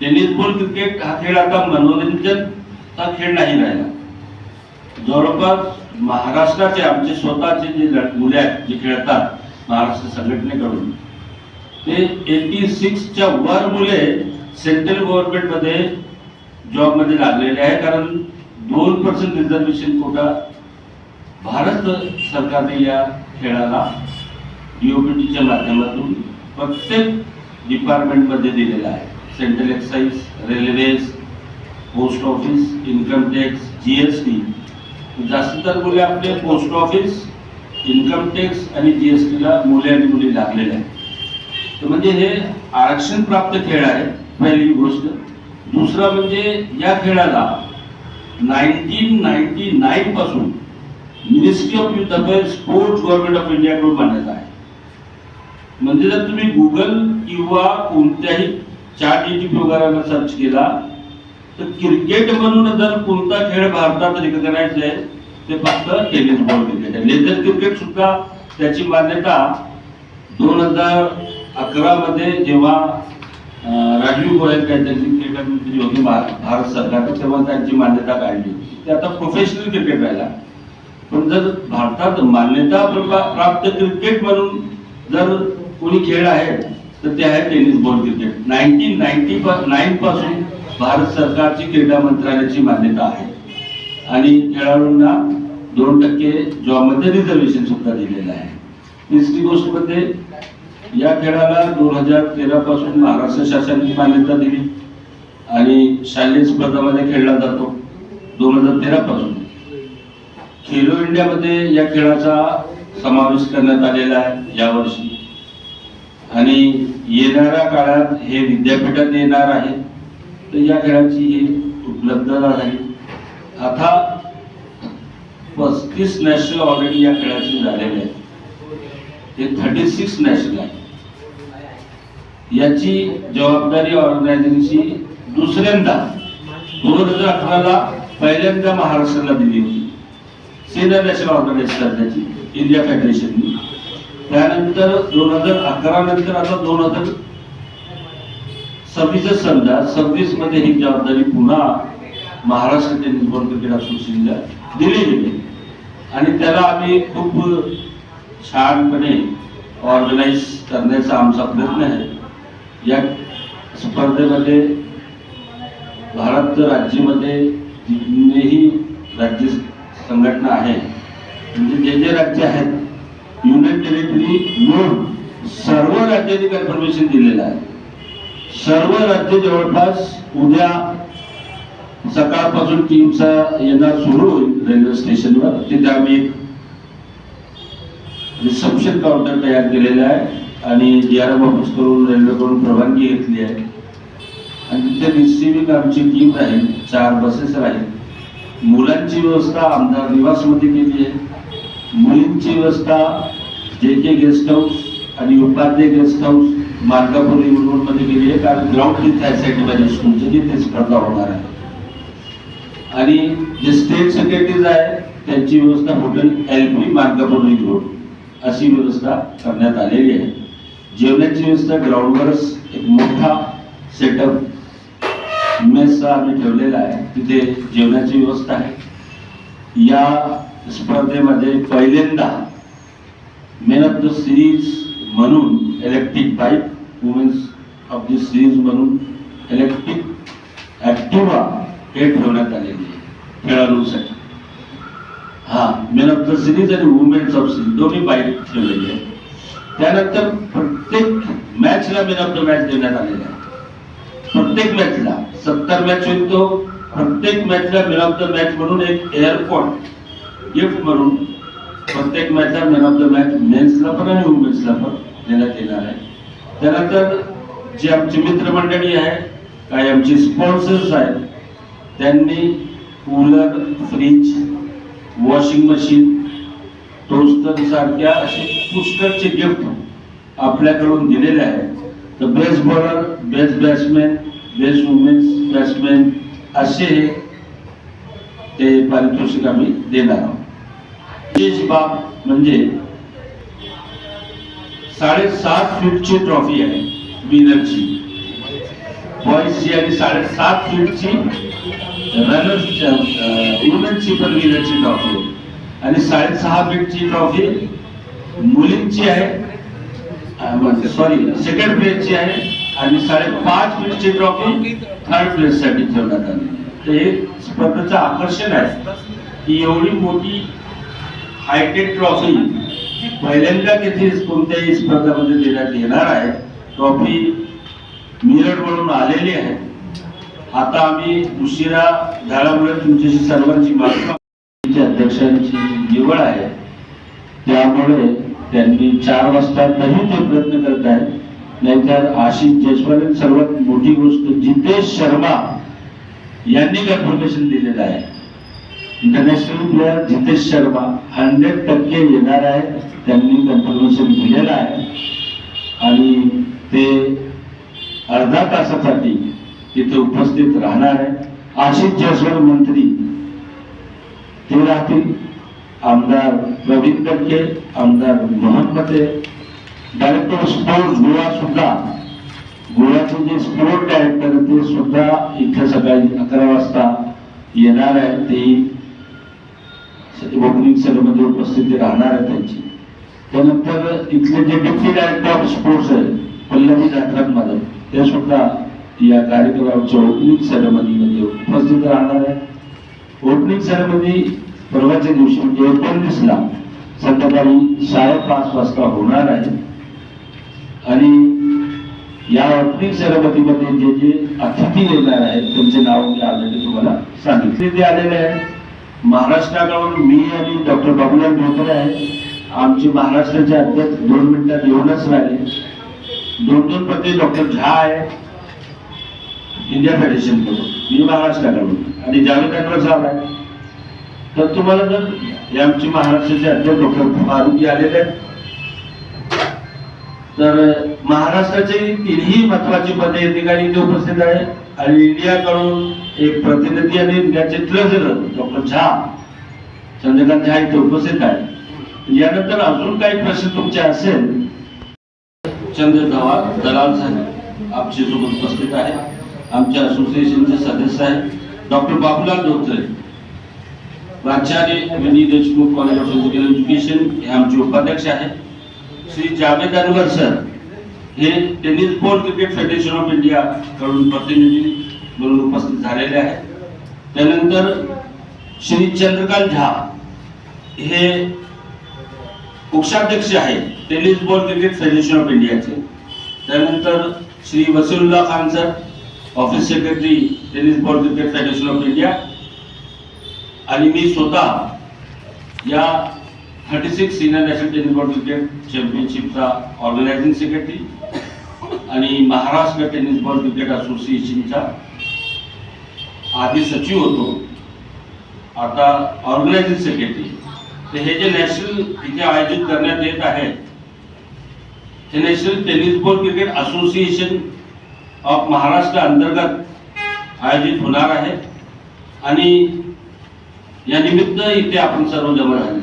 Tennis ball cricket हा खेळ आता मनोरंजनचा खेळ नाही राहिला. जवळपास महाराष्ट्राचे आमचे स्वतःचे जे मुले आहेत जे खेळतात महाराष्ट्र संघटनेकडून, ते 86च्या वर मुले सेंट्रल गव्हर्नमेंट मध्ये जॉब मध्ये लागलेले आहे. कारण 2% रिझर्वेशन कोटा भारत सरकारने या खेळाला डीओपीटीच्या माध्यमातून प्रत्येक डिपार्टमेंट मध्ये दिलेला आहे. Central excise, railways, post office, income tax, GST. जास्त तर मुले आपले पोस्ट ऑफिस, इन्कम टॅक्स आणि जीएसटीला मुले आणि मुली लागलेले आहेत. तर म्हणजे हे आरक्षण प्राप्त खेळ आहे पहिली गोष्ट. दुसरा म्हणजे या खेळाला 1999 पासून ministry of youth affairs, sports government of इंडियाकडून मान्यता आहे. म्हणजे जर तुम्ही गुगल किंवा कोणत्याही ChatGPT वगैरे सर्च केला तर क्रिकेट म्हणून जर कोणता खेळ भारतात रिकग्नाइज आहे ते फक्त टेनिस बॉल क्रिकेट आहे. लेदर क्रिकेट सुद्धा त्याची मान्यता 2011 मध्ये जेव्हा राजीव गोयल काहीतरी क्रिकेट मंत्री होते भारत सरकार, तेव्हा त्यांची मान्यता काढली. ते आता प्रोफेशनल क्रिकेट राहिला. पण जर भारतात मान्यता प्राप्त क्रिकेट म्हणून जर कोणी खेळ आहे तर ते आहे टेनिस बॉल क्रिकेट. 1999 पासून भारत सरकारची क्रीडा मंत्रालयाची मान्यता आहे आणि खेळाडूंना 2% जॉबमध्ये रिझर्वेशन सुद्धा दिलेलं आहे. तिसरी गोष्ट म्हणजे या खेळाला 2013 पासून महाराष्ट्र शासनाने मान्यता दिली आणि शालेय स्पर्धामध्ये खेळला जातो 2013 पासून. खेलो इंडिया मध्ये या खेळाचा समावेश करण्यात आलेला आहे यावर्षी आणि येणाऱ्या काळात हे विद्यापीठात येणार आहे. तर या खेळाची ही उपलब्धता झाली. आता 35 नॅशनल ऑलरेडी या खेळाची झालेले आहेत. ते 36 नॅशनल आहे. याची जबाबदारी ऑर्गनायझेशनची दुसऱ्यांदा 2018ला पहिल्यांदा महाराष्ट्राला दिली होती. सिनियर नॅशनल ऑर्गनायझेशन त्याची इंडिया फेडरेशननी. त्यानंतर 2011 नंतर आता 2026 मध्ये ही जबाबदारी पुन्हा महाराष्ट्र टेनिस बॉल क्रिकेट असोसिएशनला दिली गेली आणि त्याला आम्ही खूप छानपणे ऑर्गनाइज करण्याचा आमचा प्रयत्न आहे. या स्पर्धेमध्ये भारत राज्यामध्ये जितनेही राज्य संघटना आहे म्हणजे जे राज्य आहेत युनियन टेरिटरी मिळून सर्व राज्यांनी कन्फर्मेशन दिलेलं आहे. सर्व राज्य जवळपास उद्या सकाळपासून टीमचा येणार सुरू होईल रेल्वे स्टेशनवर. तिथे आम्ही एक रिसेप्शन काउंटर तयार केलेला आहे आणि DRM ऑफिस करून रेल्वेकडून परवानगी घेतली आहे आणि तिथे रिसिव्हिंग आमची टीम राहील. 4 बसेस राहील. मुलांची व्यवस्था आमदार निवासमध्ये केली आहे. मुलींची व्यवस्था JK गेस्ट हाऊस आणि उपाध्याय गेस्ट हाऊस मार्गापूर मध्ये केली आहे. कारण ग्राउंड तिथे आहे साठी स्कूलचे जिथे स्पर्धा होणार आहे. आणि जे स्टेट सेक्रेटरीज आहे त्यांची व्यवस्था हॉटेल LP मार्गापूर रोड अशी व्यवस्था करण्यात आलेली आहे. जेवणाची व्यवस्था ग्राउंडवरच एक मोठा सेटअप मेसचा आम्ही ठेवलेला आहे. तिथे जेवणाची व्यवस्था आहे. या स्पर्धेमध्ये पहिल्यांदा मेन ऑफ द सिरीज म्हणून electric bike, women's of the series म्हणून इलेक्ट्रिक ॲक्टिवा हे ठेवण्यात आलेली आहे खेळाडूंसाठी. मेन ऑफ द सिरीज आणि वुमेन्स ऑफ सिरीज दोन्ही बाईक ठेवलेली आहे. त्यानंतर प्रत्येक मॅचला मेन ऑफ द मॅच देण्यात आलेला आहे. प्रत्येक मॅचला 70 मॅच होईल तो प्रत्येक मॅचला मेन ऑफ द मॅच म्हणून एक एअरपोर्ट गिफ्ट म्हणून प्रत्येक मॅचला मेन ऑफ द मॅच मेन्सला पण आणि वुमेन्सला पण देण्यात येणार आहे. त्यानंतर जे आमची मित्रमंडळी आहे, काही आमचे स्पॉन्सर्स आहेत, त्यांनी cooler, fridge, washing machine, toaster सारख्या असे पुष्कळचे गिफ्ट आपल्याकडून दिलेले आहे. तर best bowler, best batsman, best women's batsman असे ते पारितोषिक आम्ही देणार आहोत. विशेष बाब म्हणजे 7.5 फूटची ट्रॉफी आहे विनरची. बॉईजची आणि 7.5 फीटची रनर्स वुमेन्सची पण विनरची ट्रॉफी आहे आणि 6.5 फीटची ट्रॉफी मुलींची आहे, सॉरी सेकंड प्लेसची आहे आणि 5.5 फीटची ट्रॉफी थर्ड प्लेस साठी ठेवण्यात आली. तर हे स्पर्धेचं आकर्षण आहे की एवढी मोठी हायटेक ट्रॉफी पहिल्यांदा किती कोणत्याही स्पर्धेमध्ये देण्यात येणार आहे. ट्रॉफी मिरड म्हणून आलेली आहे. आता आम्ही उशिरा झाल्यामुळे तुमच्याशी सर्वांची माफी, अध्यक्षांची निवड आहे त्यामुळे त्यांनी 4 वाजता तरी ते प्रयत्न करत आहेत. नाहीतर आशिष जयस्वाल सर्वात मोठी गोष्ट जितेश शर्मा यांनी कन्फर्मेशन दिलेलं आहे. इंटरनॅशनल प्लेयर जितेश शर्मा 100% येणार आहे, त्यांनी कन्फर्मेशन दिलेलं आहे आणि ते अर्धा तासासाठी तिथे उपस्थित राहणार आहे. आशिष जयस्वाल मंत्री ते राहतील, आमदार प्रवीण दटके, आमदार मोहम्मद डायरेक्टर स्पोर्ट्स गोवा सुद्धा, गोव्याचे जे स्पोर्ट डायरेक्टर ते सुद्धा इथे सकाळी 11 वाजता येणार आहे. ते ओपनिंग सेरेमनी उपस्थिती राहणार आहे त्यांची. त्यानंतर इथले जे डेप्युटी डायरेक्टर ऑफ स्पोर्ट्स आहे पल्लवी जाधव मॅडम ते सुद्धा या कार्यक्रमाच्या ओपनिंग सेरेमनीमध्ये उपस्थित राहणार आहे. ओपनिंग सेरेमनी परवाच्या दिवशी म्हणजे 19ला संध्याकाळी 5:30 वाजता होणार आहे आणि या ओपनिंग सेरेमनीमध्ये जे जे अतिथी येणार आहेत त्यांचे नाव मी ऑलरेडी तुम्हाला सांगितले. ते आलेले आहे महाराष्ट्राकडून मी आणि डॉक्टर बाबूलाल ढोकरे आहे. आमचे महाराष्ट्राचे अध्यक्ष 2 मिनिटात येऊनच राहिले. 2 पदे डॉक्टर झा आहे इंडिया फेडरेशन कडून, मी महाराष्ट्राकडून आणि जावेद अनवर साहेब आहे. तर तुम्हाला जर हे आमचे महाराष्ट्राचे अध्यक्ष डॉक्टर फारुकी आलेले आहेत तर महाराष्ट्राचे 3ही महत्वाची पदे या ठिकाणी इथे उपस्थित आहे आणि इंडियाकडून एक प्रतिनिधी आणि इंडियाचे ट्रेझरर डॉक्टर झा चंद्रकांत झा इथे उपस्थित आहे. यानंतर अजून काही प्रश्न तुमचे असेल चंद्र दलाल साहेब आमच्या सोबत उपस्थित आहे, आमच्या असोसिएशनचे सदस्य आहेत. डॉक्टर बाबूलाल ढोकरे प्राचार्य Vini Deshmukh college of physical education हे आमचे उपाध्यक्ष आहेत. श्री जावेद अनवर सर हे tennis ball cricket federation of India कडून प्रतिनिधी म्हणून उपस्थित झालेले आहेत. त्यानंतर श्री चंद्रकांत झा हे कोषाध्यक्ष आहेत tennis ball cricket federation of इंडियाचे. त्यानंतर Shri Wasirullah Khan sir office secretary tennis ball cricket federation of India आणि मी स्वतः या 36 senior national tennis ball cricket चॅम्पियनशिपचा ऑर्गनायझिंग सेक्रेटरी आणि महाराष्ट्र टेनिस बॉल क्रिकेट असोसिएशनचा आधी सचिव होतो, आता ऑर्गनायझिंग सेक्रेटरी. तर हे जे नॅशनल इथे आयोजित करण्यात येत आहे हे national tennis ball cricket association of Maharashtra अंतर्गत आयोजित होणार आहे आणि या निमित्त इथे आपण सर्व जमा झाले.